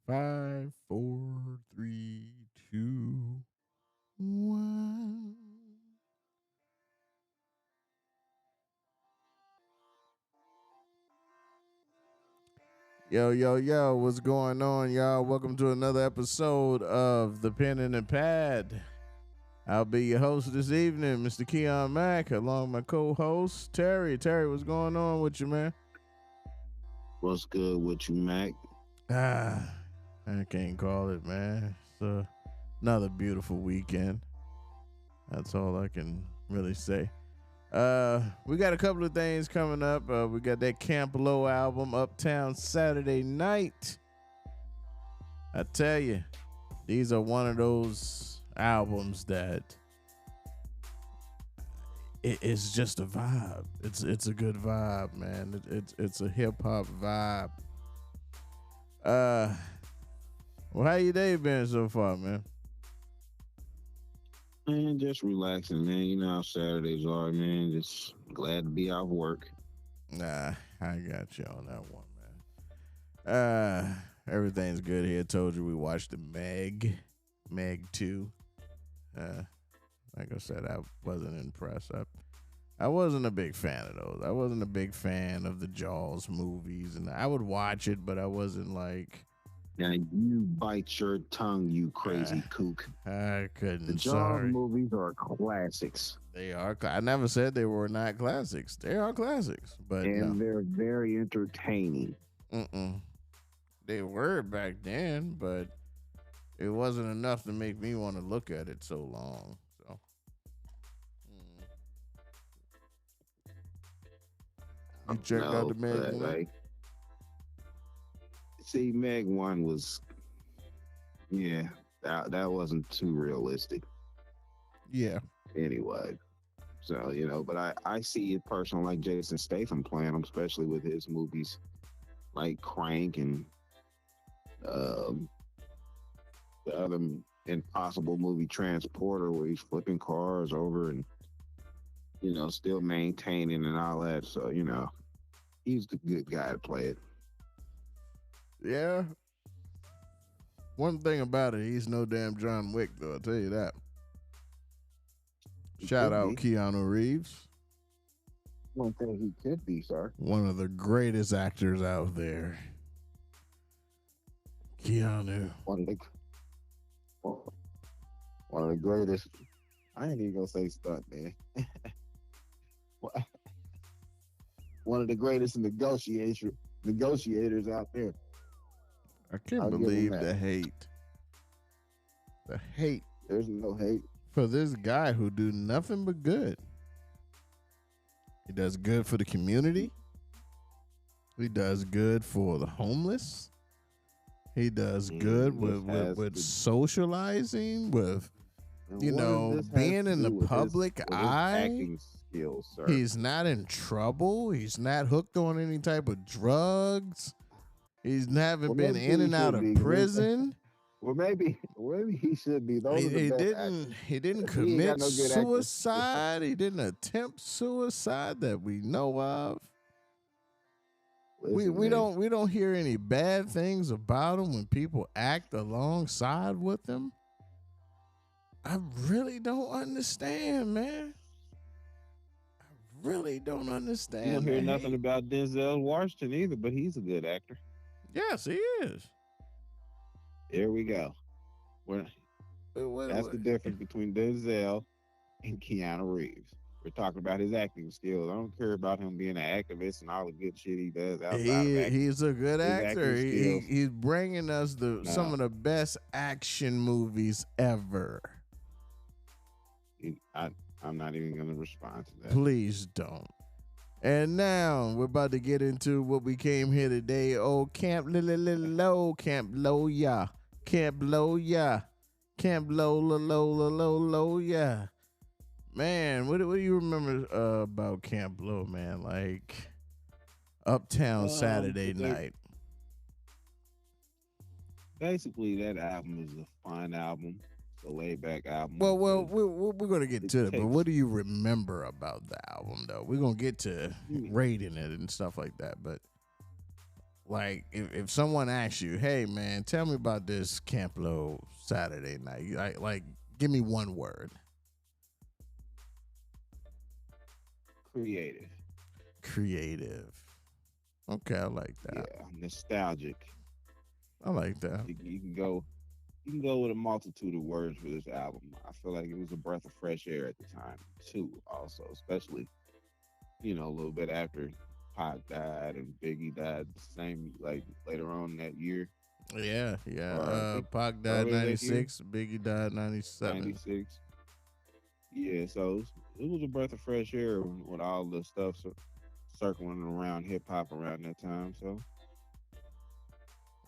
Five, four, three, two, one. Yo, yo, yo, what's going on, y'all? Welcome to another episode of The Pen and the Pad. I'll be your host this evening, Mr. Keon Mack, along with my co-host, Terry. Terry, what's going on with you, man? What's good with you, Mac? Ah, I can't call it, man. It's another beautiful weekend. That's all I can really say. We got a couple of things coming up. We got that Camp Low album, Uptown, Saturday night. I tell you, these are one of those albums that it's just a vibe. It's a good vibe, man. It's a hip hop vibe. Well, how your day been so far, man? Man, just relaxing, man. You know how Saturdays are, man. Just glad to be off work. Nah, I got you on that one, man. Everything's good here. Told you we watched the Meg 2. Like I said, I wasn't impressed. I wasn't a big fan of those. I wasn't a big fan of the Jaws movies, and I would watch it, but I wasn't like. Now you bite your tongue, you crazy kook. I couldn't. The Jaws Sorry. movies are classics. They are. I never said they were not classics. They are classics, but and no. they're very entertaining. They were back then, but it wasn't enough to make me want to look at it so long. So, you checked out the Meg one? Like, see, Meg 1 was, yeah, that wasn't too realistic. Yeah. Anyway. So, but I see it personally, like Jason Statham playing them, especially with his movies like Crank and the other impossible movie Transporter, where he's flipping cars over and, still maintaining and all that. So, he's the good guy to play it. Yeah. One thing about it, he's no damn John Wick, though. I'll tell you that. Shout out Keanu Reeves. One thing he could be, sir. One of the greatest actors out there. Keanu. One of the greatest. I ain't even gonna say stunt, man. One of the greatest negotiators out there. I can't believe the hate. The hate. There's no hate for this guy who do nothing but good. He does good for the community. He does good for the homeless. He does good with socializing, with being in the public eye. Acting skills, sir. He's not in trouble. He's not hooked on any type of drugs. He's haven't been in and out of prison. Well, maybe he should be. He didn't commit suicide. He didn't attempt suicide that we know of. Listen, we don't hear any bad things about him when people act alongside with him. I really don't understand, man. I really don't understand. You don't hear nothing about Denzel Washington either, but he's a good actor. Yes, he is. There we go. That's the difference between Denzel and Keanu Reeves. We're talking about his acting skills. I don't care about him being an activist and all the good shit he does outside of acting. He's a good actor. He's bringing us some of the best action movies ever. I'm not even going to respond to that. Please don't. And now we're about to get into what we came here today. Oh, Camp Low, Camp Low, yeah. Camp Low, yeah. Camp Low, yeah. Man, what do you remember about Camp Low, man? Like Uptown Saturday night. Basically, that album is a fun album. A laid back album. Well, we're gonna get to it, but what do you remember about the album, though? We're gonna get to rating it and stuff like that, but Like if someone asks you, "Hey man, tell me about this Camp Low Saturday night," like give me one word. Creative. Creative. Okay, I like that. Yeah, nostalgic. I like that. You can go. You can go with a multitude of words for this album. I feel like it was a breath of fresh air at the time too. Also, especially a little bit after Pac died and Biggie died, the same like later on that year, Yeah, yeah. or I think Pac died earlier that year, '96. Biggie died '97. '96. Yeah, so it was a breath of fresh air with all the stuff circling around hip hop around that time. So,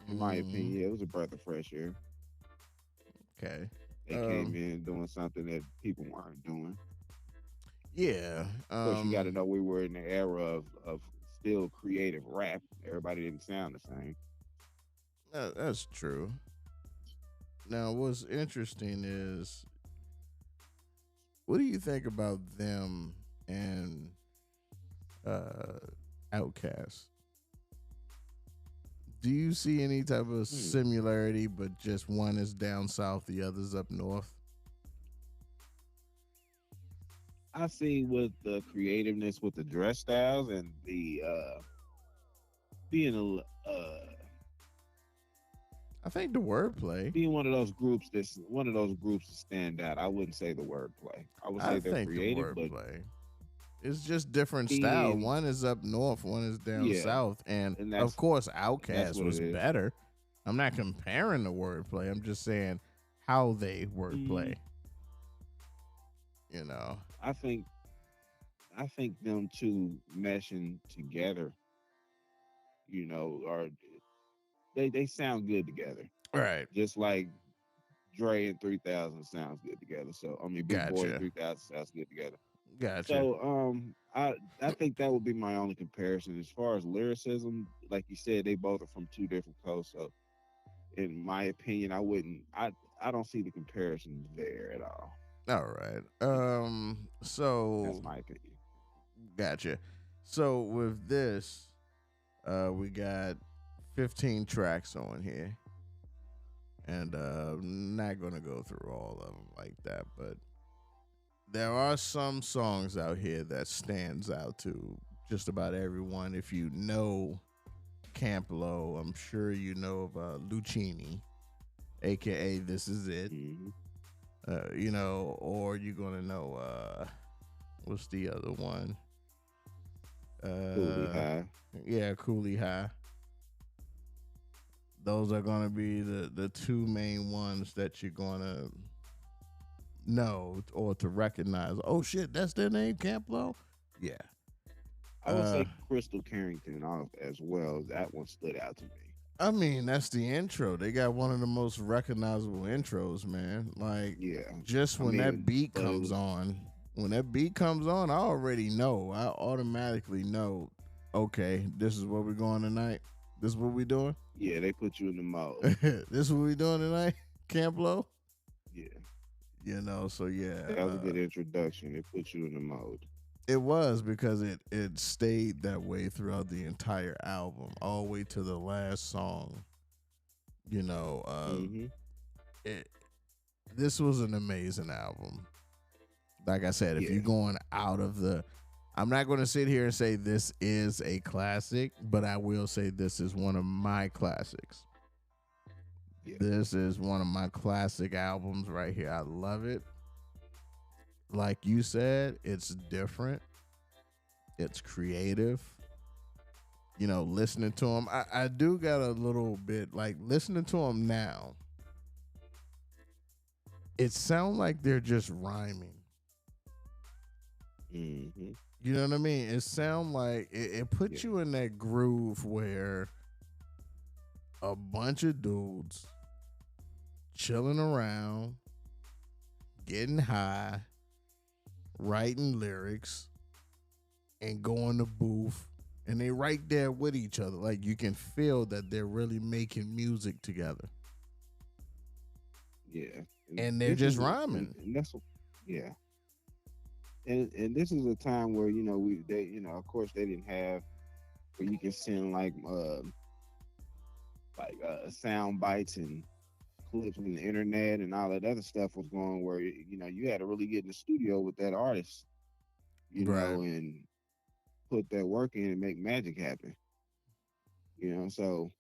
in my Mm, opinion, yeah, it was a breath of fresh air. okay. They came in doing something that people weren't doing. Yeah. Of course, you got to know we were in the era of still creative rap. Everybody didn't sound the same. That's true. Now, what's interesting is, what do you think about them and uh, Outkast? Do you see any type of Hmm. similarity, but just one is down south, the other's up north? I see with the creativeness with the dress styles and the being I think the wordplay. being one of those groups that stand out. I wouldn't say the wordplay. I would I say they're think the creative, but wordplay. It's just different style. being One is up north, one is down yeah, south, and and of that's course, that's Outkast what it was is. better. I'm not comparing the wordplay. I'm just saying how they wordplay. Mm, You know. I think I think them two meshing together, are they sound good together. Right. Just like Dre and 3000 sounds good together. So I mean, Big Boy and Gotcha. 3000 sounds good together. Gotcha. So I think that would be my only comparison as far as lyricism. Like you said, they both are from two different coasts. So in my opinion, I don't see the comparison there at all. All right. You know, that's So my opinion. gotcha. So with this, we got 15 tracks on here, and not gonna go through all of them like that, but there are some songs out here that stands out to just about everyone. If you know Camp Low, I'm sure you know of Luchini, aka This Is It. Hmm. Or you're gonna know what's the other one? Cooley Uh, High. yeah, Coolie High. Those are gonna be the two main ones that you're gonna know or to recognize. Oh shit, that's their name, Camp Low. Yeah. I would Uh, say Crystal Carrington as well. That one stood out to me. I mean, that's the intro. They got one of the most recognizable intros, man. Like, Yeah, just I when that mean, beat but it comes was on, I already know. I automatically know, okay, this is what we're going tonight. This is what we doing. yeah, they put you in the mode. This is what we doing tonight, Camp Low. Yeah, So yeah, that was a good introduction. It put you in the mode. it was because it stayed that way throughout the entire album, all the way to the last song. You know, Hmm. it, this was an amazing album. Like I said, if Yeah, you're going out of the, I'm not going to sit here and say this is a classic, but I will say this is one of my classics. yeah, This is one of my classic albums right here. I love it. Like you said, it's different. It's creative. Listening to them, I do got a little bit like listening to them now. It sounds like they're just rhyming. hmm You know what I mean? It sound like it yeah, puts you in that groove where a bunch of dudes chilling around, getting high, writing lyrics, and go in the booth, and they right there with each other. Like you can feel that they're really making music together, yeah. and they're This just is, rhyming. and that's, yeah. And this is a time where of course they didn't have where you can send like like sound bites and clips from the internet and all that other stuff was going where you had to really get in the studio with that artist, Right. and put that work in and make magic happen. So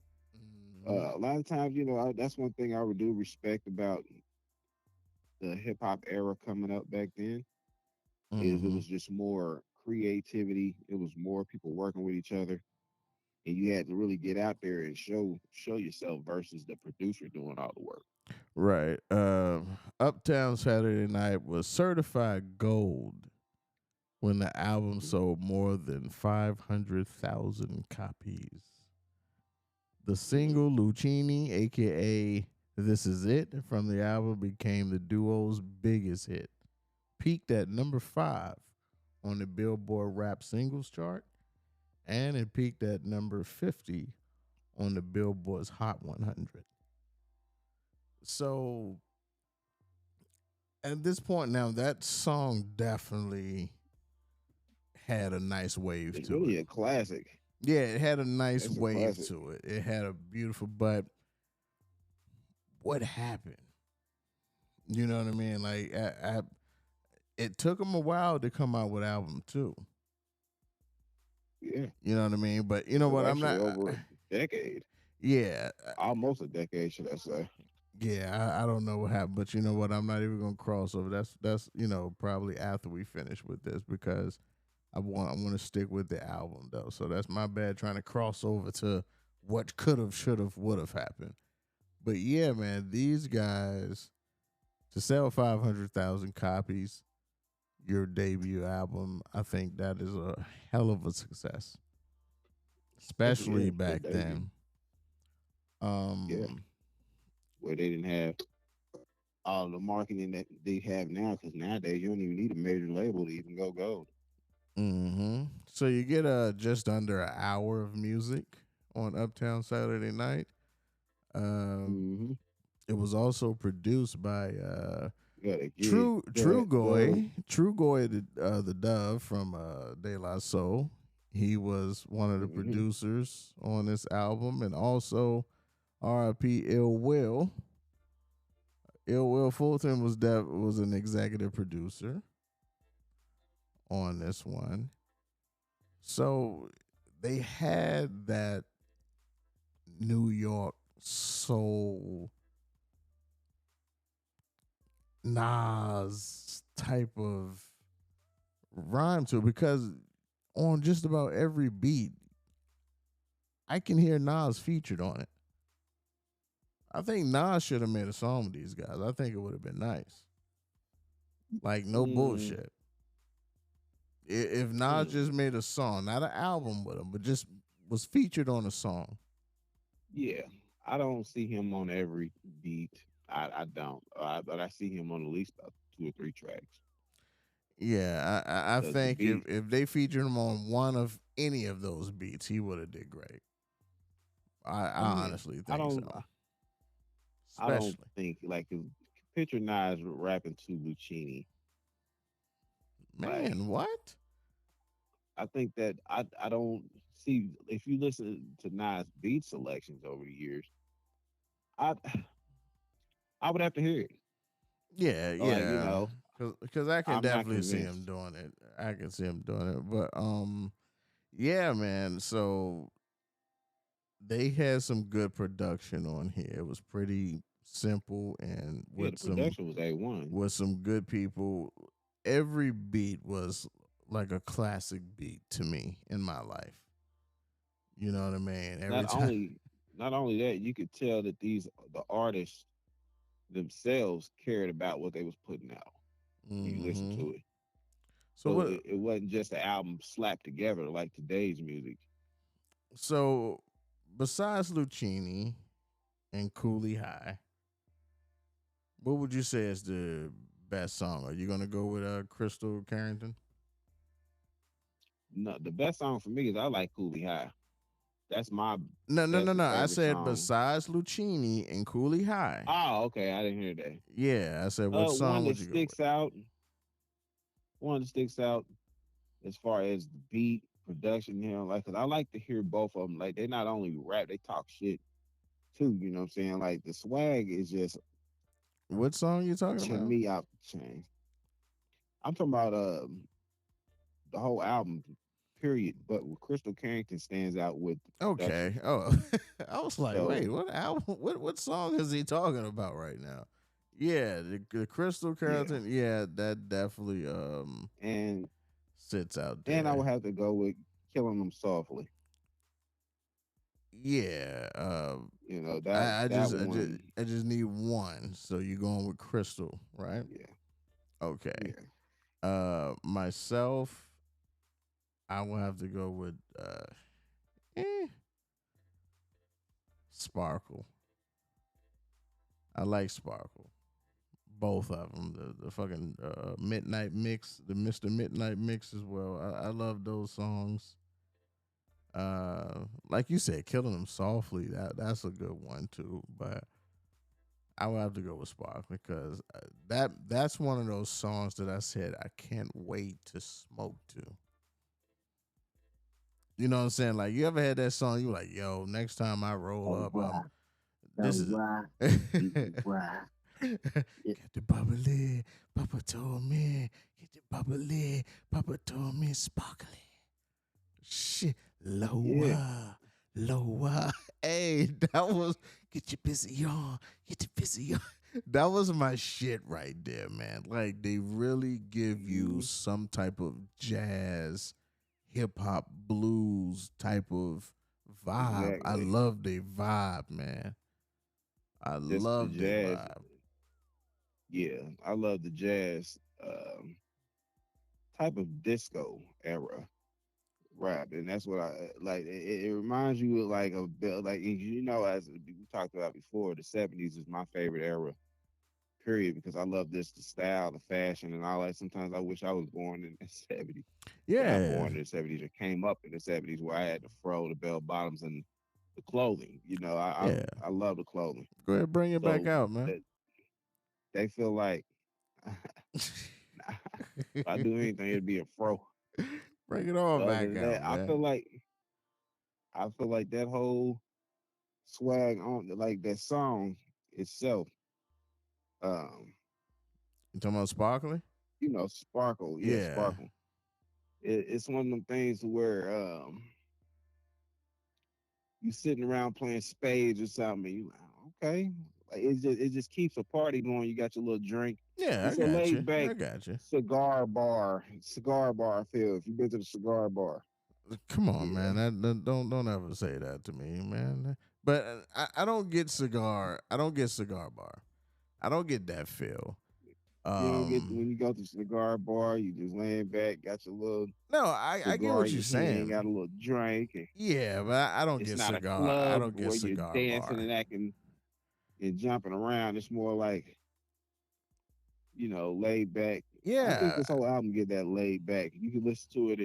Hmm. a lot of times, that's one thing I would do respect about the hip hop era coming up back then is it Hmm. was just more creativity. It was more people working with each other, and you had to really get out there and show yourself versus the producer doing all the work. Right. Uptown Saturday Night was certified gold when the album Mhm. sold more than 500,000 copies. The Mm. single Luchini, aka This Is It, from the album became the duo's biggest hit. Peaked at number 5 on the Billboard Rap Singles chart, and it peaked at number 50 on the Billboard's Hot 100. So at this point now, that song definitely had a nice wave It's to really it. a classic. Yeah, it had a nice It's a wave classic. to it. It had a beautiful, but what happened? You know what I mean? Like, it took them a while to come out with album too. Yeah, You know what I mean? But you know it's what? I'm actually not. over a decade, Yeah, almost a decade, should I say? yeah. I don't know what happened, but you know what? I'm not even gonna cross over. That's probably after we finish with this because I want to stick with the album though. So that's my bad trying to cross over to what could have, should have, would have happened. But yeah, man, these guys to sell 500,000 copies, your debut album, I think that is a hell of a success, Yeah, especially for a back debut. then. Yeah, Um, where they didn't have all the marketing that they have now, because nowadays you don't even need a major label to even go gold. so you get just under an hour of music on Uptown Saturday Night. Um, Mm-hmm. it was also produced by You gotta get True that dough. Goy, the Dove from De La Soul. He was one of the Mm-hmm. producers on this album, and also R.I.P. Ill Will. Ill Will Fulton was an executive producer on this one. So they had that New York soul Nas type of rhyme to it because on just about every beat, I can hear Nas featured on it. I think Nas should have made a song with these guys. I think it would have been nice. Like no Mm, bullshit. If Nas mm. just made a song, not an album with him, but just was featured on a song. Yeah, I don't see him on every beat. I don't. But I see him on at least about two or three tracks. Yeah, I Because the think beat, if they featured him on one of any of those beats, he would have did great. I yeah, honestly I think don't. so. I don't Especially, think like if picture Nas rapping to Luchini. Like man, what? I think that I don't see if you listen to Nas beat selections over the years. I I would have to hear it. Yeah, Like yeah. Cause I can I'm not definitely see him convinced. doing it. I can see him doing it. But yeah, man. So they had some good production on here. It was pretty simple and Yeah, the production was A1. with some good people. Every beat was like a classic beat to me in my life. You know what I mean? Not Every time. only not only that, you could tell that the artists themselves cared about what they was putting out when you listen Hmm. to it. So So what? it wasn't just an album slapped together like today's music. So besides Luchini and Cooley High, what would you say is the best song? Are you gonna go with Crystal Carrington? No, the best song for me is I like Cooley High. That's my No, no, no, best no. and I favorite said song. besides Luchini and Cooley High. Oh, okay, I didn't hear that. Yeah, I said what One song that would you go with? sticks out, one that sticks out as far as the beat, production, like, cause I like to hear both of them. Like, they not only rap, they talk shit too. You know what I'm saying? Like the swag is just What song you talking to about? me out the chain. I'm talking about the whole album, period. But Crystal Carrington stands out with the production. Okay. Oh, I was like, wait, So what album? What song is he talking about right now? Yeah, the Crystal yeah, Carlton. Yeah, that definitely and sits out I there. would have to go with Killing Them Softly. Yeah. You know I that just I just one. I just need one. So you're going with Crystal, right? Yeah, Okay. yeah. Myself, I will have to go with eh, Sparkle. I like Sparkle. Both of them. The fucking Midnight Mix, the Mr. Midnight Mix as well. I love those songs. Like you said, Killing Them Softly. That's a good one too. But I would have to go with Sparkle because that's one of those songs that I said I can't wait to smoke to. You know what I'm saying? Like you ever had that song? You like, yo, next time I roll Oh up, wow, this oh is wow, wow. Yeah, Get the bubbly, Papa told me. Get the bubbly, Papa told me sparkly. Shit, yeah. lower, lower. Hey, that was get your busy on, get your busy on. That was my shit right there, man. Like they really give you Mhm. some type of jazz, hip hop, blues type of vibe. I Exactly. love their vibe, man. I Just the love their jazz. vibe. Yeah, I love the jazz type of disco era rap, and that's what I like. It reminds you of like a bit like as we talked about before. The '70s is my favorite era. Period, because I love the style, the fashion, and all that. Sometimes I wish I was born in the '70s. Well, not Yeah, born in the '70s, or came up in the '70s where I had the fro, the bell bottoms, and the clothing. yeah. I love the clothing. Go ahead, bring it back So out, man. that they feel like if I do anything, it'd be a fro. Bring it all But other back than out, that, man. I feel like that whole swag on like that song itself, um, You talking about sparkly? sparkle, yeah, Yeah, sparkle. It's one of them things where you sitting around playing spades or something, and you okay. Like it just keeps a party going. You got your little drink. yeah. I It's a got laid you. back I got you. cigar bar feel. If you've been to the cigar bar, Come on, yeah, man. Don't ever say that to me, man. But I don't get cigar. I don't get cigar bar. I don't get that feel. you don't get Um, when you go to the cigar bar, you just laying back, got your little no, I get cigar what in you're your hand, got saying. a little drink, and Yeah, but I don't it's get not a cigar. I club don't get where you're cigar dancing bar. and acting and jumping around. It's more like laid back. I think Yeah, this whole album get that laid back. You can listen to it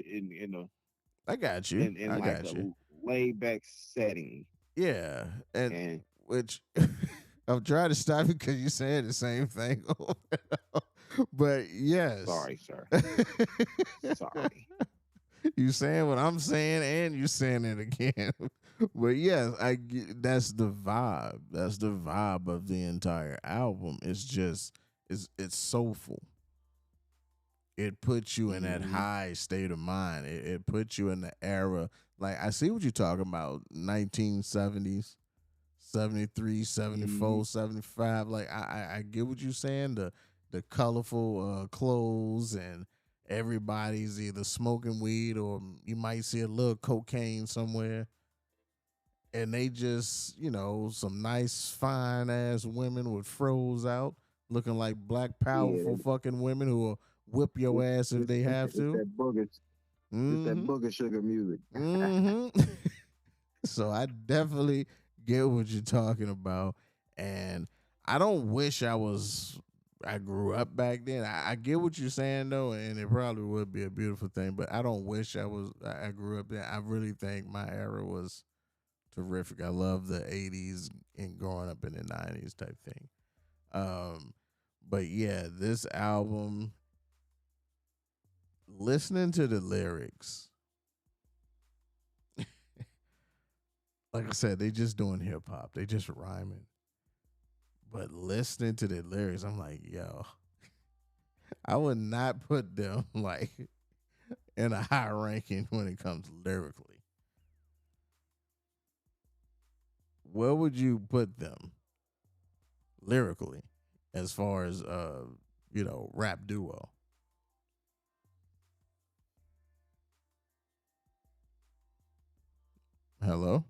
I got you. in I like got a you. laid back setting. Yeah, and And which I'm trying to stop you because you're saying the same thing. But yes, sorry, sir, sorry. you saying what I'm saying, and you saying it again. But yes, that's the vibe. That's the vibe of the entire album. It's just it's soulful. It puts you in that Hmm. high state of mind. It puts you in the era. Like I see what you're talking about. 1970s. 73, Hmm. 74, 75. Like I get what you're saying. The colorful clothes and everybody's either smoking weed or you might see a little cocaine somewhere. And they just, some nice fine ass women with froze out, looking like black Yeah, powerful fucking women who will whip your it's, ass if it's, they have it's to. that booger, it's that Mm-hmm. booger sugar music. Mm-hmm. So I definitely get what you're talking about. And I don't wish I grew up back then. I get what you're saying though, and it probably would be a beautiful thing, but I don't wish I grew up then. I really think my era was terrific. I love the 80s and growing up in the 90s type thing. Um but yeah, this album, listening to the lyrics, like I said, they just doing hip hop. They just rhyming. But listening to the lyrics, I'm like, yo, I would not put them like in a high ranking when it comes lyrically. Where would you put them lyrically as far as rap duo? Hello?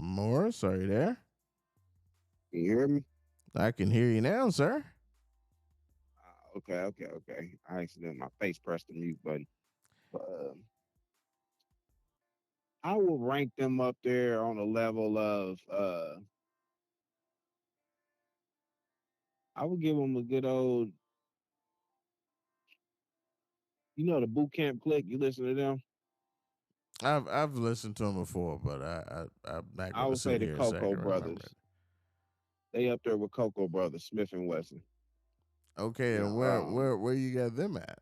Morris, are you there? Can you hear me? I can hear you now, sir. Okay. I accidentally my face pressed the mute button. But, I will rank them up there on a level of. I would give them a good old. The boot camp click. You listen to them. I've listened to him before, but I'm not I gonna would say sit the here and say I Coco can remember it. brothers. They up there with Coco brothers, Smith and Wesson. Okay, You and know, where you got them at?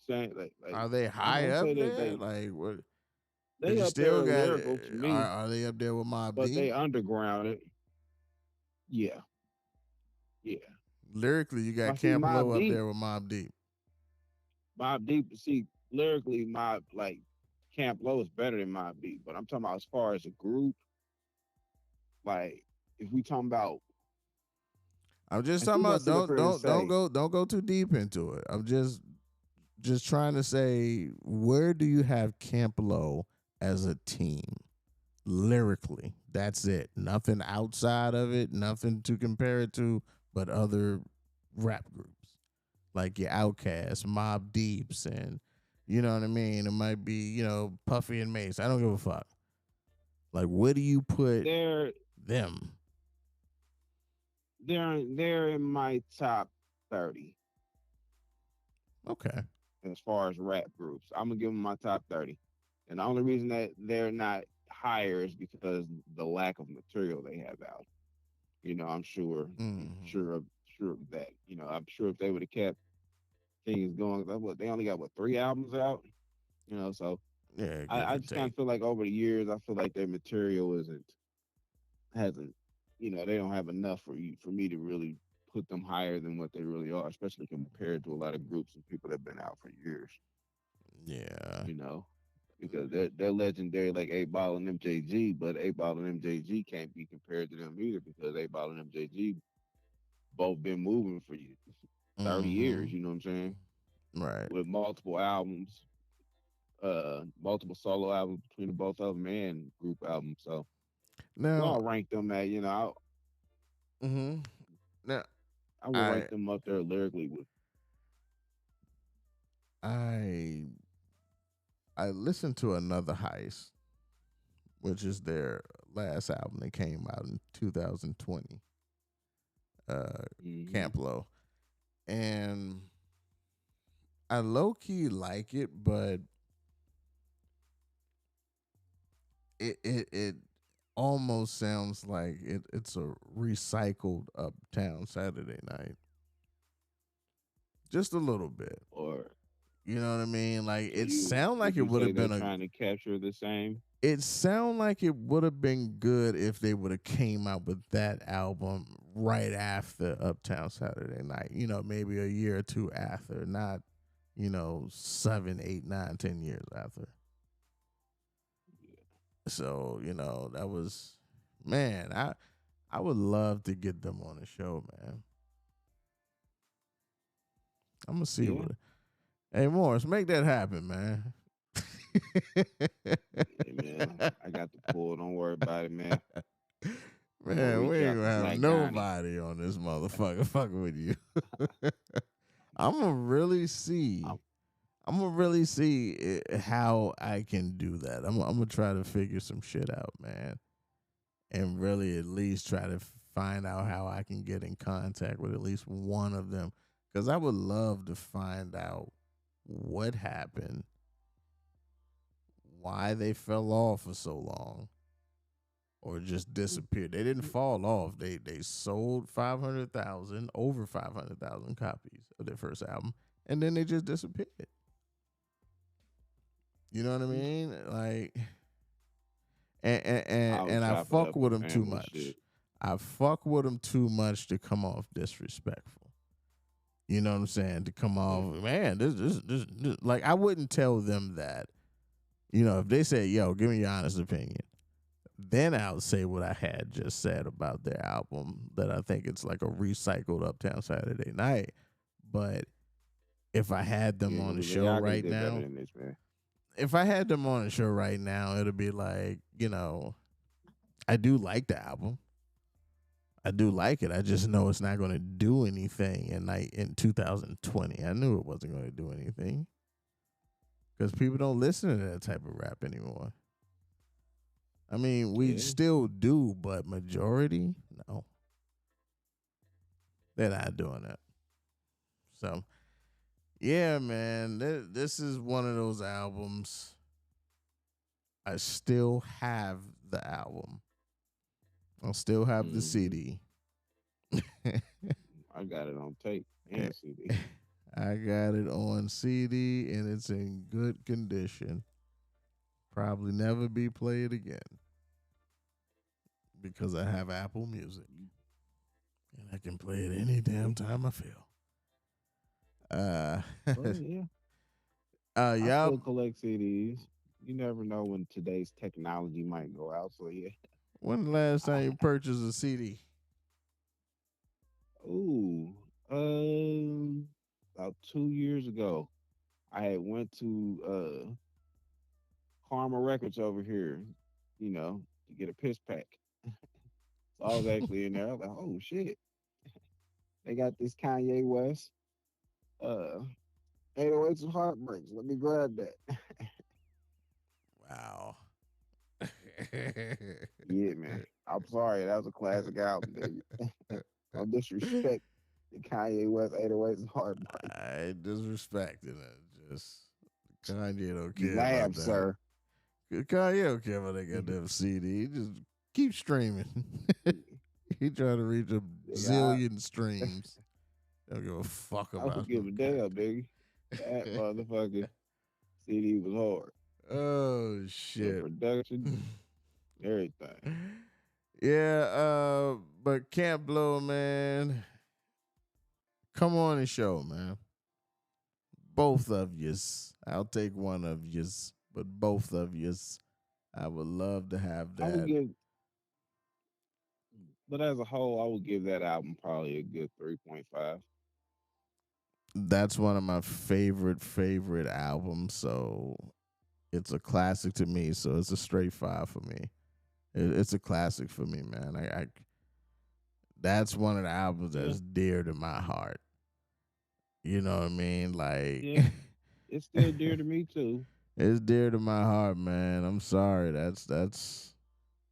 saying like Are they I'm high gonna up say that there? Like what? Because they you up still there got. lyrical to me, Are they up there with Mob but Deep? they undergrounded. Yeah, yeah. Lyrically, you But got see, Camp Low up there with Mob Deep. Mob Deep. See, lyrically, Mob like Camp Low is better than Mob Deep. But I'm talking about as far as a group, like if we talking about, I'm just if we talking gonna about sit up here and say, don't go too deep into it. I'm just trying to say, where do you have Camp Low as a team lyrically? That's it. Nothing outside of it. Nothing to compare it to, but other rap groups like your Outkast, Mob Deeps, and you know what I mean. It might be Puffy and Mace. I don't give a fuck. Like, where do you put they're them? they're in my top 30 Okay. as far as rap groups. I'm gonna give them my top 30, and the only reason that they're not higher is because the lack of material they have out. I'm sure, Mm-hmm. sure of that. I'm sure if they would have kept things going, what they only got 3 albums out. So Yeah, give I or just kind take. of feel like over the years, I feel like their material hasn't, they don't have enough for me to really put them higher than what they really are, especially compared to a lot of groups and people that have been out for years. Yeah. You know, because they're legendary like 8 Ball and MJG, but 8 Ball and MJG can't be compared to them either because 8 Ball and MJG both been moving for 30 Mm-hmm. years. You know what I'm saying? Right. With multiple albums, multiple solo albums between the both of them and group albums. So where Now, I rank them at, mm-hmm. Now, I would I rank them up there lyrically with. I I listened to Another Heist, which is their last album that came out in 2020. Hmm. Camp Low, and I low key like it, but it almost sounds like it's a recycled Uptown Saturday Night, just a little bit. Or You know what I mean? Like so it you sound like would it you would say have they're been a. trying to capture the same? It sound like it would have been good if they would have came out with that album right after Uptown Saturday Night. Maybe a year or two after, not 7, 8, 9, 10 years after. So that was, man. I would love to get them on the show, man. I'm gonna see Yeah, what. Hey Morris, make that happen, man. yeah, man. I got the pull. Don't worry about it, man. I'm gonna Man, we reach ain't out gonna to have Black Donnie. nobody on this motherfucker fucking with you. I'm gonna really see. I'm, I'm gonna really see how I can do that. I'm gonna try to figure some shit out, man, and really at least try to find out how I can get in contact with at least one of them, because I would love to find out what happened, why they fell off for so long, or just disappeared. They didn't fall off. They sold 500,000, over 500,000 copies of their first album, and then they just disappeared. You know what I mean? Like, and I would and I chop it fuck up with in him too family shit. much. I fuck with him too much to come off disrespectful. You know what I'm saying? To come Yeah, off, man, this like I wouldn't tell them that. You know, if they say, "Yo, give me your honest opinion," then I'll say what I had just said about their album. That I think it's like a recycled Uptown Saturday Night. But if I had them yeah, on the because show y'all niggas right did better now, than this, man. if I had them on the show right now, it'd be like, I do like the album. I do like it. I just know it's not going to do anything in 2020. I knew it wasn't going to do anything because people don't listen to that type of rap anymore. I mean, we Yeah. still do, but majority, no, they're not doing that. So, yeah, man, this is one of those albums. I still have the album. I still have the Mm-hmm. CD. I got it on tape and CD. I got it on CD and it's in good condition. Probably never be played again because I have Apple Music and I can play it any Yeah. damn time I feel. Uh, Well, yeah. I y'all. still collect CDs. You never know when today's technology might go out. So yeah. When the last time you purchased a CD? Ooh. About 2 years ago, I had went to Karma Records over here, to get a piss pack. So I was actually in there. I was like, oh shit. They got this Kanye West. Uh 808s and Heartbreaks. Let me grab that. Wow. Yeah, man. I'm sorry. That was a classic album, baby. No disrespect to Kanye West 808s and Heartbreaks. I ain't disrespecting it. Just Kanye don't You care about laugh, that. sir. Kanye don't care about that goddamn CD. He just keep streaming. He trying to reach a Nigga, zillion streams. Don't give a fuck I don't about give no a damn, goddamn. nigga. That motherfucker CD was hard. Oh The shit. production, everything. Yeah, but Camp Blow, man. Come on the show, man. Both of yous. I'll take one of yous, but both of yous. I would love to have I would that. give, but as a whole, I would give that album probably a good 3.5. That's one of my favorite albums. So it's a classic to me. So it's a straight five for me. It's a classic for me, man. That's one of the albums Yeah, that's dear to my heart. You know what I mean? Like yeah. It's still dear to me too. it's dear to my heart, man. I'm sorry. That's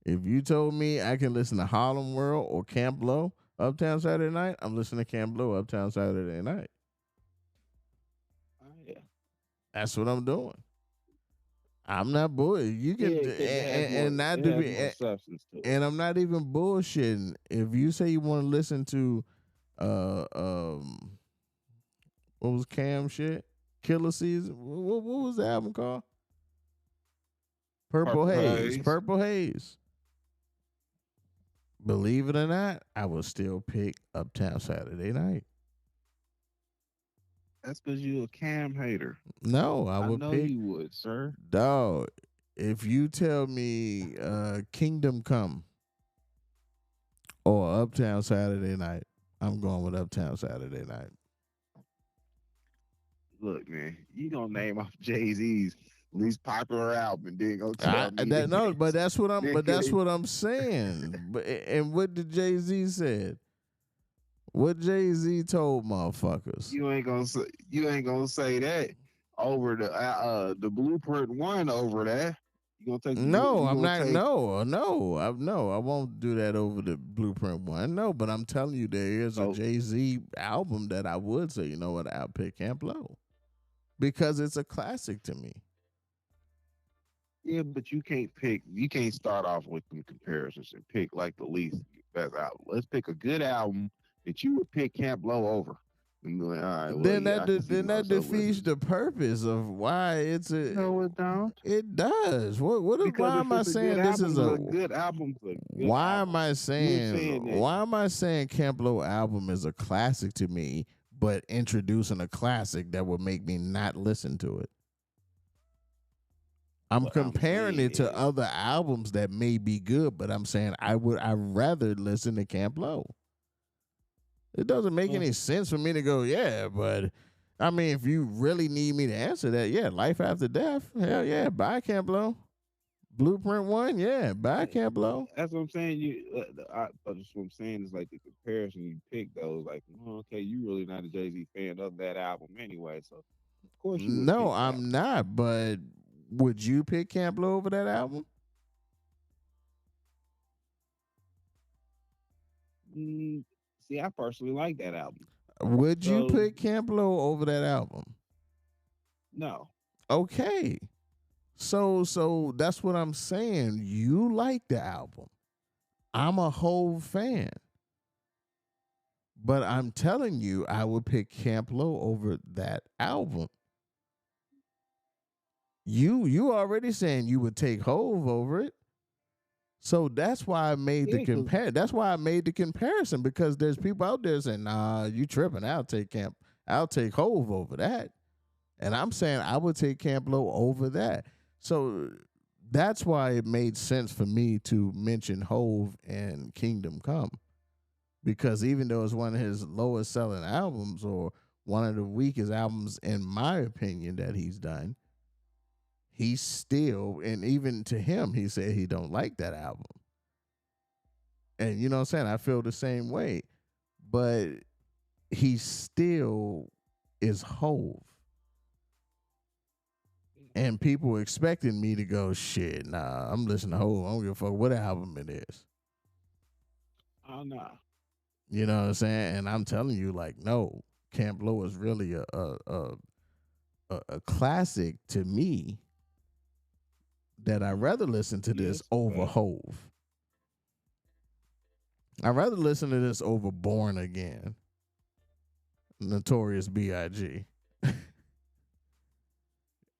if you told me I can listen to Harlem World or Camp Blow Uptown Saturday Night, I'm listening to Camp Blow Uptown Saturday Night. Yeah. That's what I'm doing. I'm not bull. You Yeah, can because and not it to has be more substance to it. and I'm not even bullshitting. If you say you want to listen to uh um what was Cam shit? Killer Season. What was the album called? Purple Purple Haze. Haze. Purple Haze. Believe it or not, I will still pick Uptown Saturday Night. That's because you a Cam hater. No, I I would know pick you would, sir. dog. If you tell me Kingdom Come or Uptown Saturday Night, I'm going with Uptown Saturday Night. Look, man, you gonna name off Jay Z's least popular album, and then go tell me that No, but that's nigga, what I'm saying. But and what did Jay Z said? What Jay Z told motherfuckers? you ain't gonna say that over the Blueprint one over there. You gonna take the blue? No, You I'm gonna not. take No, I won't do that over the Blueprint one. No, but I'm telling you, there is a so Jay Z album that I would say, you know what, I'll pick Camp Low because it's a classic to me. yeah, but you can't start off with some comparisons and pick like the least best album. Let's pick a good album that you would pick Camp Low over. I'm like, all right, well, then yeah, I can see then that myself defeats listening. the purpose of why it's a. No, it don't. It does. Because Why if am I it's a good saying this is album, a? a good album's a good Why am album. I You're saying? saying that. Why am I saying Camp Lo album is a classic to me, but introducing a classic that would make me not listen to it? I'm What I'm comparing saying it to is, other albums that may be good, but I'm saying I'd rather listen to Camp Lo. It doesn't make well, any sense for me to go, yeah, but I mean, if you really need me to answer that, yeah, Life After Death, hell yeah, buy Camp Lo. Blueprint One, yeah, buy yeah, Camp Lo. that's what I'm saying. That's what I'm saying is like the comparison you pick those. Like, well, okay, you really not a Jay-Z fan of that album anyway, so of course you would No, pick that I'm not, but would you pick Camp Lo over that album? one. See, I personally like that album, Would you so pick Camp Lo over that album? no. Okay. So that's what I'm saying. You like the album. I'm a whole fan. But I'm telling you, I would pick Camp Lo over that album. You already saying you would take Hove over it. So that's why I made the Yeah, because compare. That's why I made the comparison because there's people out there saying, "Nah, you tripping? I'll take Hove over that." And I'm saying I would take Camp Lo over that. So that's why it made sense for me to mention Hove and Kingdom Come because even though it's one of his lowest selling albums or one of the weakest albums in my opinion that he's done, he still, and even to him, he said he don't like that album. And you know what I'm saying? I feel the same way. But he still is Hove. And people expecting me to go, shit, nah, I'm listening to Hove. I don't give a fuck what album it is. I don't know. You know what I'm saying? And I'm telling you, like, no, Camp Lo is really a classic to me that I'd rather listen to Yeah, this it's a over fact. Hove. I'd rather listen to this over Born Again, Notorious B.I.G.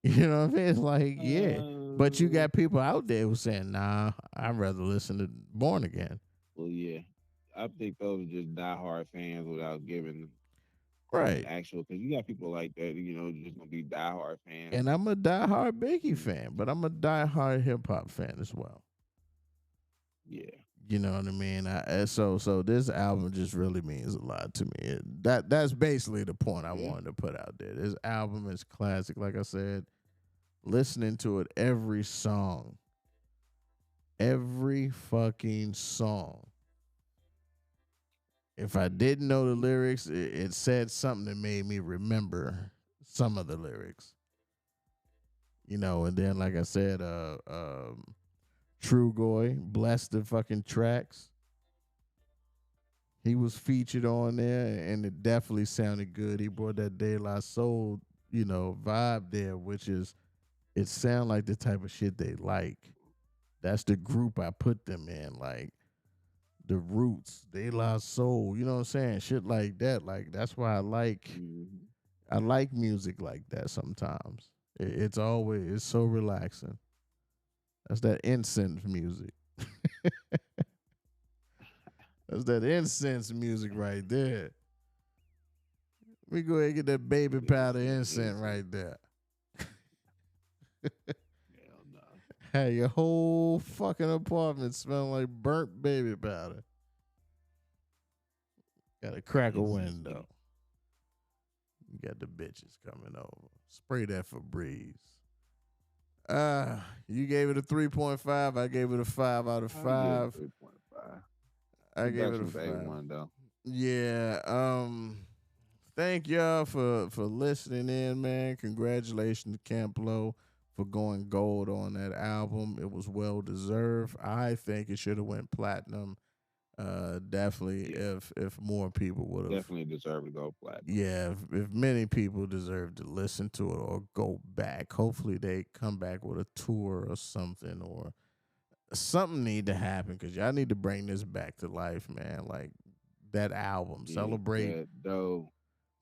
You know what I mean? It's like, yeah. But you Uh, got people out there who saying, nah, I'd rather listen to Born Again. well, yeah, I think those are just diehard fans without giving Right. actual. Because you got people like that, just gonna be diehard fans. And I'm a diehard Biggie Mm, fan, but I'm a diehard hip hop fan as well. yeah, You know what I mean? So this album just really means a lot to me. That's basically the point I yeah. wanted to put out there. This album is classic. Like I said, listening to it every fucking song. If I didn't know the lyrics, it said something that made me remember some of the lyrics. And then like I said, True Goy, bless the fucking tracks. He was featured on there, and it definitely sounded good. He brought that De La Soul, vibe there, which is it sound like the type of shit they like. That's the group I put them in, like the Roots, De La Soul. You know what I'm saying? Shit like that. Like that's why Mm-hmm. I like music like that sometimes. It's so relaxing. That's that incense music. That's that incense music right there. We go ahead and get that baby powder incense right there. Hell no. Hey, your whole fucking apartment smelling like burnt baby powder. Got to crack a Incense with window. You got the bitches coming over. Spray that for breeze. You gave it a 3.5. I gave it a 5 out of I give it 5. 3.5. I gave it a Production's 5. A1 though. Yeah. Thank y'all for listening in, man. Congratulations to Camp Lo for going gold on that album. It was well deserved. I think it should have went platinum. Definitely Yeah, if more people would have. definitely deserve to go platinum. Yeah, if many people deserve to listen to it or go back. Hopefully they come back with a tour or something, or something need to happen because y'all need to bring this back to life, man. Like that album, Yeah, celebrate that dope.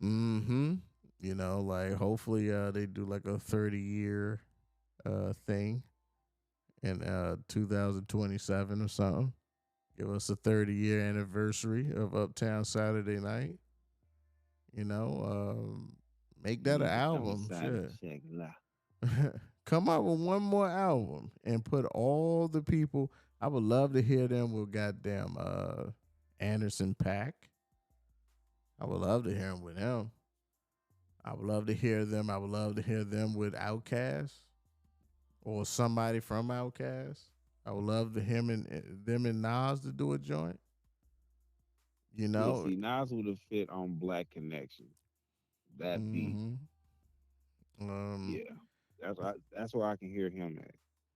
Mm-hmm. You know, like hopefully they do like a 30-year thing in 2027 or something. Give us a 30-year anniversary of Uptown Saturday Night. You know, make that an Uptown album. Saturday Shit. Night. Come out with one more album and put all the people. I would love to hear them with goddamn Anderson Pack. I would love to hear them with him. I would love to hear them. I would love to hear them with Outkast or somebody from Outkast. I would love to him and them and Nas to do a joint. You Yeah, know. see, Nas would have fit on Black Connection. That beat. Mm-hmm. Um, Yeah. That's where I can hear him at.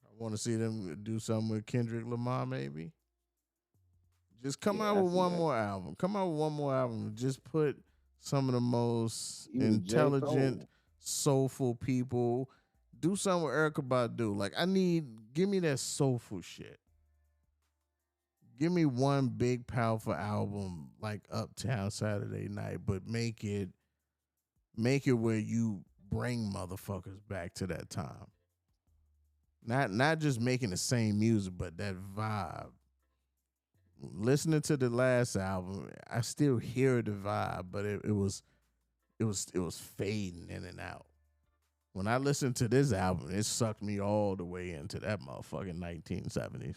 I want to see them do something with Kendrick Lamar, maybe. Just come Yeah, out with that's one that. more album. Come out with one more album. Just put some of the most Even J. intelligent, Cole. soulful people. Do something with Erica Badu. Like give me that soulful shit. Give me one big powerful album like Uptown Saturday Night, but make it where you bring motherfuckers back to that time. Not just making the same music, but that vibe. Listening to the last album, I still hear the vibe, but it was fading in and out. When I listened to this album, it sucked me all the way into that motherfucking 1970s.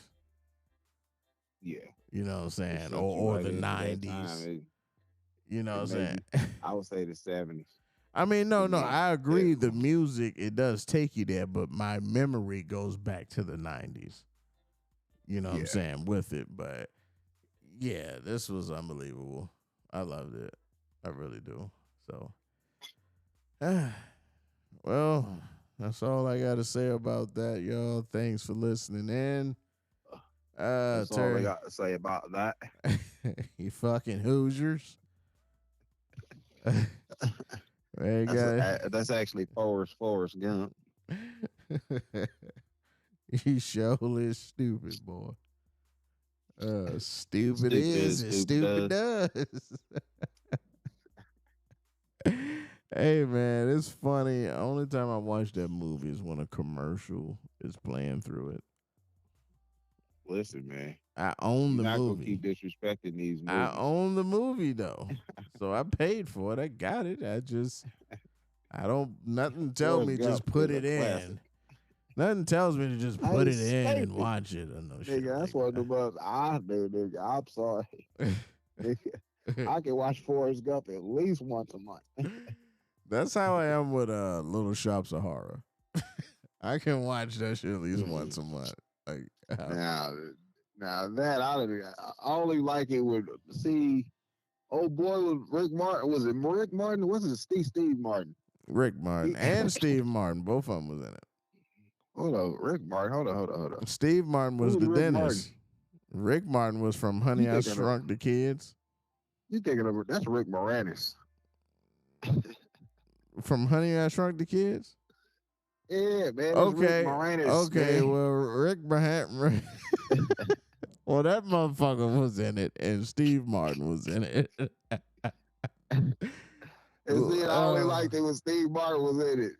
Yeah. You know what I'm It saying? sucks you Or right the into that time. 90s. You know what It I'm saying? maybe I would say the 70s I mean, for no, me. I Yeah. agree. The music, it does take you there, but my memory goes back to the 90s. You know what I'm Yeah. saying? With it. But yeah, this was unbelievable. I loved it. I really do. So, well, that's all I got to say about that, y'all. Thanks for listening in. That's all I Terry, got to say about that. you fucking Hoosiers. Man, got That's actually Forrest Gump. you sure is stupid, boy. Stupid Stupid is is and stupid stupid does. does. Hey man, it's funny. Only time I watch that movie is when a commercial is playing through it. Listen, man, I own you're the not gonna movie. keep disrespecting these I movies. own the movie though. So I paid for it. I got it. I don't nothing tells Forrest me Gump just put is a it classic. in. Nothing tells me to just put Hey, it in and stupid. watch it or no shit Nigga, that's like one of the most I do, nigga. I'm sorry. Nigga, that. I can watch Forrest Gump at least once a month. That's how I am with Little Shops of Horror. I can watch that shit at least once a month. Like now, now that I only like it with see. Oh boy, was Rick Martin? Was it Rick Martin? Was it Steve Martin? Rick Martin He, and Steve Martin, both of them was in it. hold on, Rick Martin. Hold on. Steve Martin Who was was the Rick Martin? dentist. Rick Martin was from Honey You I thinking of Shrunk the Kids. that's Rick Moranis. From Honey I Shrunk the Kids. Yeah, man, it's Rick Okay, Moranis, okay. man. Well, Rick Moran. Well, that motherfucker was in it, and Steve Martin was in it. And see, I only uh, liked it when Steve Martin was in it.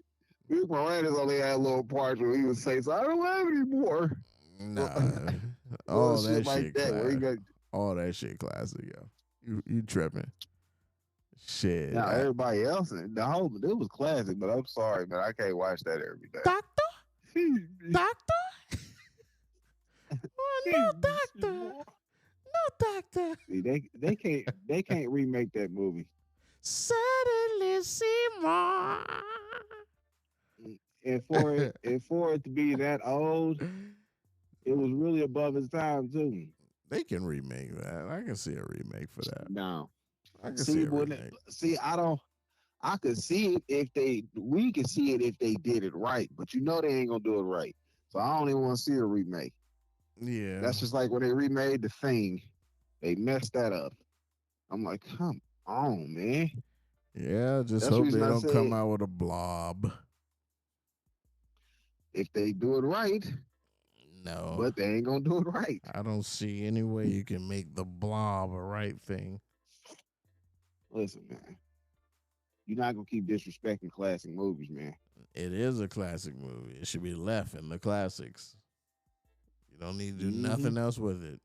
Rick Moranis only had little parts where he would say, "So I don't have any more." nah, Little all shit that like shit that, where he classic. got. All that shit classic, yo. You tripping? Shit. Now everybody else, the whole it was classic, but I'm sorry, man, I can't watch that every Doctor, day. doctor, oh, no doctor, no doctor. See, they can't remake that movie. Suddenly Seymour. And for it to be that old, it was really above its time too. They can remake that. I can see a remake for that. No, I can see see a when it, remake. see I don't. I could see it if we could see it if they did it right, but you know they ain't gonna do it right. So I don't even want to see a remake. Yeah. That's just like when they remade The Thing, they messed that up. I'm like, come on, man. Yeah, just That's the hope reason they I don't come said out with a blob. if they do it right, No. but they ain't gonna do it right. I don't see any way you can make the blob a right thing. Listen, man. You're not gonna keep disrespecting classic movies, man. It is a classic movie. It should be left in the classics. You don't need to do Mm-hmm. nothing else with it.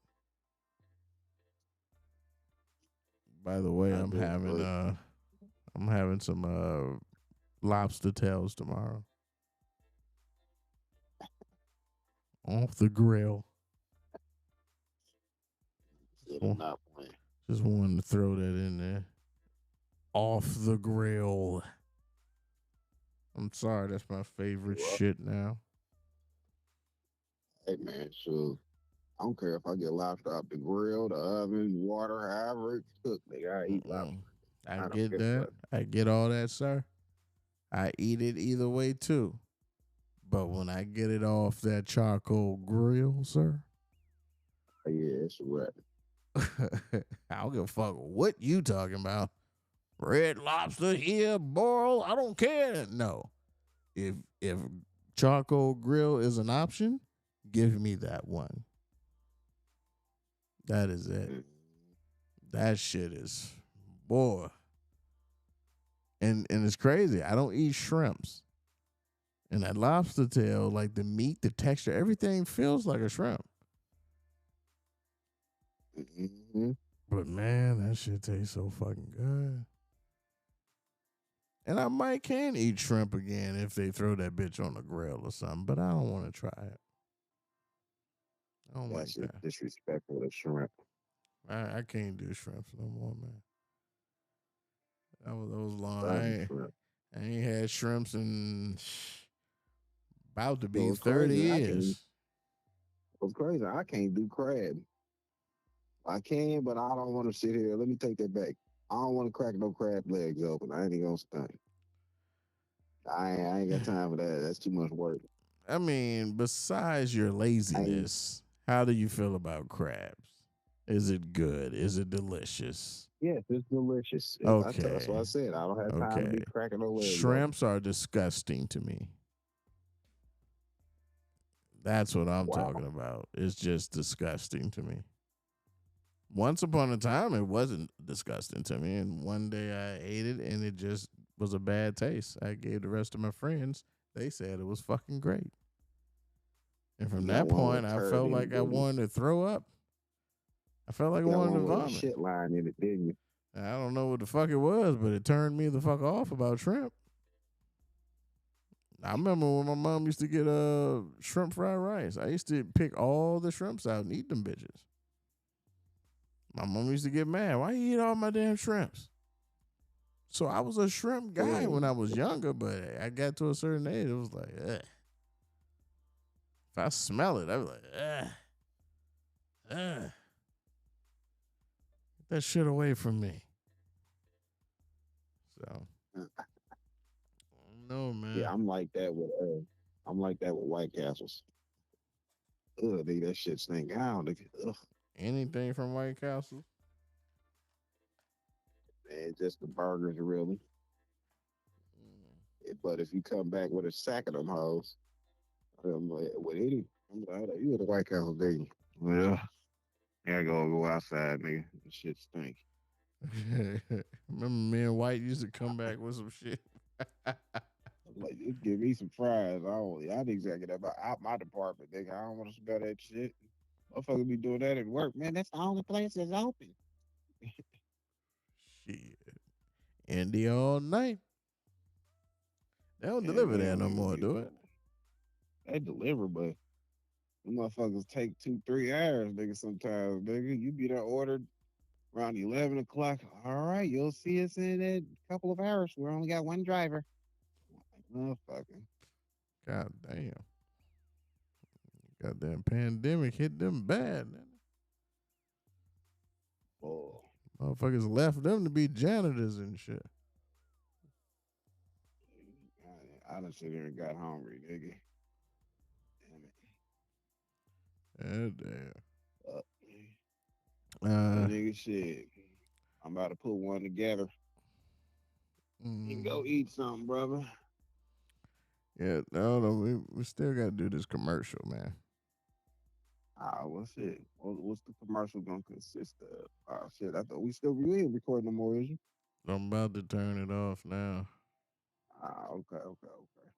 By the way, I do agree. I'm having some lobster tails tomorrow off the grill. Just, Said I'm not playing. just wanted to throw that in there. Off the grill. I'm sorry, that's my favorite Well, shit now. hey man, so I don't care if I get lobster out the grill, the oven, water, however it's cooked, nigga. I eat lobster. Mm-mm. I I don't get give a that. fuck. I get all that, sir. I eat it either way too. But when I get it off that charcoal grill, sir, Yeah, it's a wrap. I don't give a fuck what you talking about. Red lobster here, boil. I don't care. No, if charcoal grill is an option, give me that one. That is it. Mm. That shit is boy. And it's crazy. I don't eat shrimps. And that lobster tail, like the meat, the texture, everything feels like a shrimp. Mm-hmm. But man, that shit tastes so fucking good. And I might can eat shrimp again if they throw that bitch on the grill or something, but I don't want to try it. I don't like That's just that. disrespectful to shrimp. I can't do shrimps no more, man. That was long. Burn shrimp. I ain't had shrimps in about to So be it's 30 crazy. I can't. years. It's crazy. I can't do crab. I can, but I don't want to sit here. Let me take that back. I don't want to crack no crab legs open. I ain't gonna stunt. I ain't got time for that. That's too much work. I mean, besides your I ain't, laziness, how do you feel about crabs? Is it good? Is it delicious? yes, it's delicious. That's what Okay. I said. I don't have time to Okay. be cracking no legs open. Shrimps are disgusting to me. That's what I'm Wow. talking about. It's just disgusting to me. Once upon a time, it wasn't disgusting to me. And one day I ate it and it just was a bad taste. I gave the rest of my friends, they said it was fucking great. And from You got that one with point, a I turd felt in it, like I didn't you? wanted to throw up. I felt like I You got wanted to one with a vomit. shit line in it, didn't you? I don't know what the fuck it was, but it turned me the fuck off about shrimp. I remember when my mom used to get shrimp fried rice. I used to pick all the shrimps out and eat them bitches. My mom used to get mad. Why you eat all my damn shrimps? So I was a shrimp guy Yeah. when I was younger, but I got to a certain age, it was like, ugh. If I smell it, I was like, ugh, ugh. Get that shit away from me. So, no, Yeah, man. I'm like that with White Castles. Ugh, nigga, that shit stink. Ugh, Anything from White Castle? man, just the burgers really. But if you come back with a sack of them hoes, I'm like, with any, I'm like, you at the White Castle, did. Well, I gotta go outside, nigga. This shit stink. Remember me and White used to come back with some shit. I'm like, just give me some fries. I need to get out my department, nigga. I don't want to smell that shit. Motherfucker be doing that at work, man. That's the only place that's open. Shit. Indy all night. They don't And deliver man, there no nigga more, be do it? they deliver, but them motherfuckers take 2, 3 hours, nigga. Sometimes, nigga, you be there ordered around 11 o'clock. All right, you'll see us in a couple of hours. We only got one driver. Motherfucker. God damn. Goddamn pandemic hit them bad. Man. Oh, Motherfuckers left them to be janitors and shit. I done sit here and got hungry, nigga. Damn it. Yeah, damn. Uh, Uh, nigga, shit. I'm about to put one together and mm, go eat something, brother. yeah, no, we still got to do this commercial, man. What's it? What's the commercial gonna consist of? Oh shit! I thought we still be recording no more, is you? I'm about to turn it off now. Ah, okay, okay, okay.